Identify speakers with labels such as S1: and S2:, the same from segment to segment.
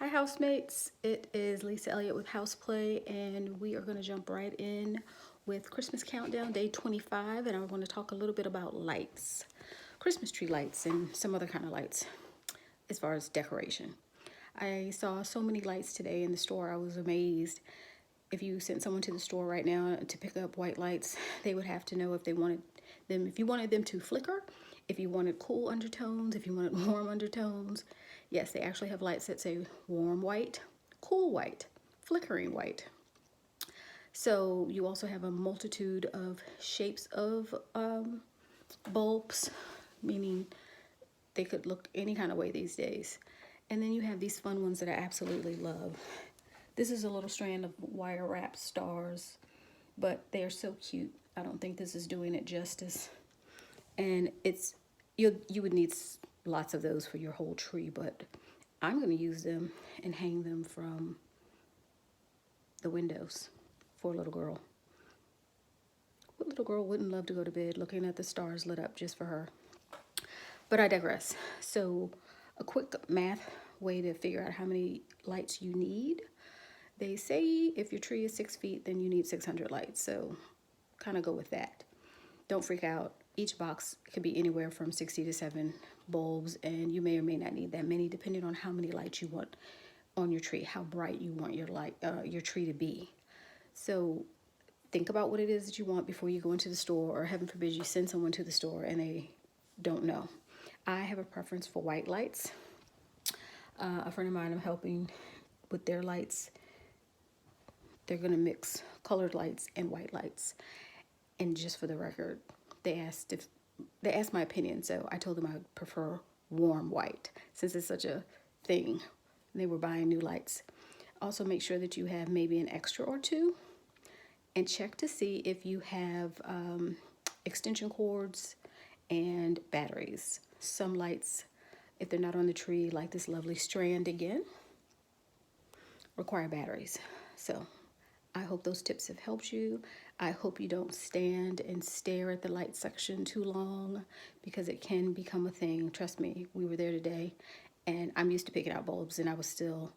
S1: Hi housemates, it is Lisa Elliott with Houseplay, and we are going to jump right in with Christmas Countdown Day 25, and I'm going to talk a little bit about lights, Christmas tree lights and some other kind of lights as far as decoration. I saw so many lights today in the store. I was amazed. If you sent someone to the store right now to pick up white lights, they would have to know if they wanted them, if you wanted them to flicker, if you wanted cool undertones, if you wanted warm undertones. Yes, they actually have lights that say warm white, cool white, flickering white. So you also have a multitude of shapes of bulbs, meaning they could look any kind of way these days. And then you have these fun ones that I absolutely love. This is a little strand of wire wrap stars, but they are so cute. I don't think this is doing it justice. And you would need lots of those for your whole tree, but I'm going to use them and hang them from the windows for a little girl. What little girl wouldn't love to go to bed looking at the stars lit up just for her? But I digress. So a quick math way to figure out how many lights you need. They say if your tree is 6 feet, then you need 600 lights. So kind of go with that. Don't freak out. Each box could be anywhere from 60 to 7 bulbs, and you may or may not need that many depending on how many lights you want on your tree, how bright you want your tree to be. So think about what it is that you want before you go into the store, or heaven forbid you send someone to the store and they don't know. I have a preference for white lights. A friend of mine I'm helping with their lights. They're going to mix colored lights and white lights. And just for the record, they asked my opinion, so I told them I would prefer warm white since it's such a thing. They were buying new lights. Also, make sure that you have maybe an extra or two, and check to see if you have extension cords and batteries. Some lights, if they're not on the tree, like this lovely strand again, require batteries. So I hope those tips have helped you. I hope you don't stand and stare at the light section too long, because it can become a thing. Trust me, we were there today and I'm used to picking out bulbs, and I was still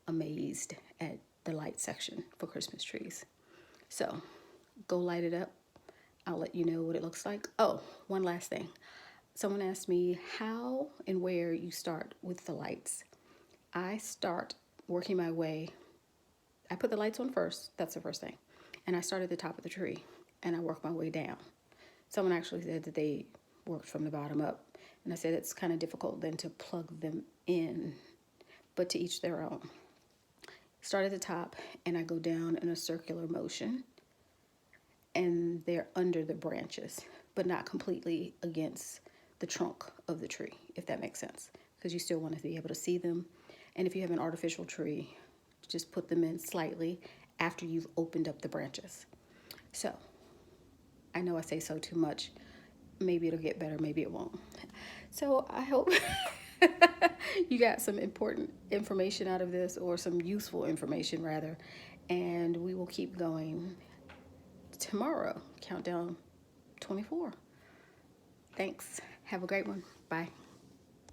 S1: amazed at the light section for Christmas trees. So go light it up. I'll let you know what it looks like. Oh, one last thing. Someone asked me how and where you start with the lights. I start working my way. I put the lights on first. That's the first thing. And I start at the top of the tree and I work my way down. Someone actually said that they worked from the bottom up. And I said it's kind of difficult then to plug them in, but to each their own. Start at the top and I go down in a circular motion, and they're under the branches, but not completely against the trunk of the tree, if that makes sense, because you still want to be able to see them. And if you have an artificial tree, just put them in slightly after you've opened up the branches. So I know I say so too much. Maybe it'll get better, maybe it won't. So I hope you got some important information out of this, or some useful information rather, and we will keep going tomorrow. Countdown 24. Thanks. Have a great one. Bye.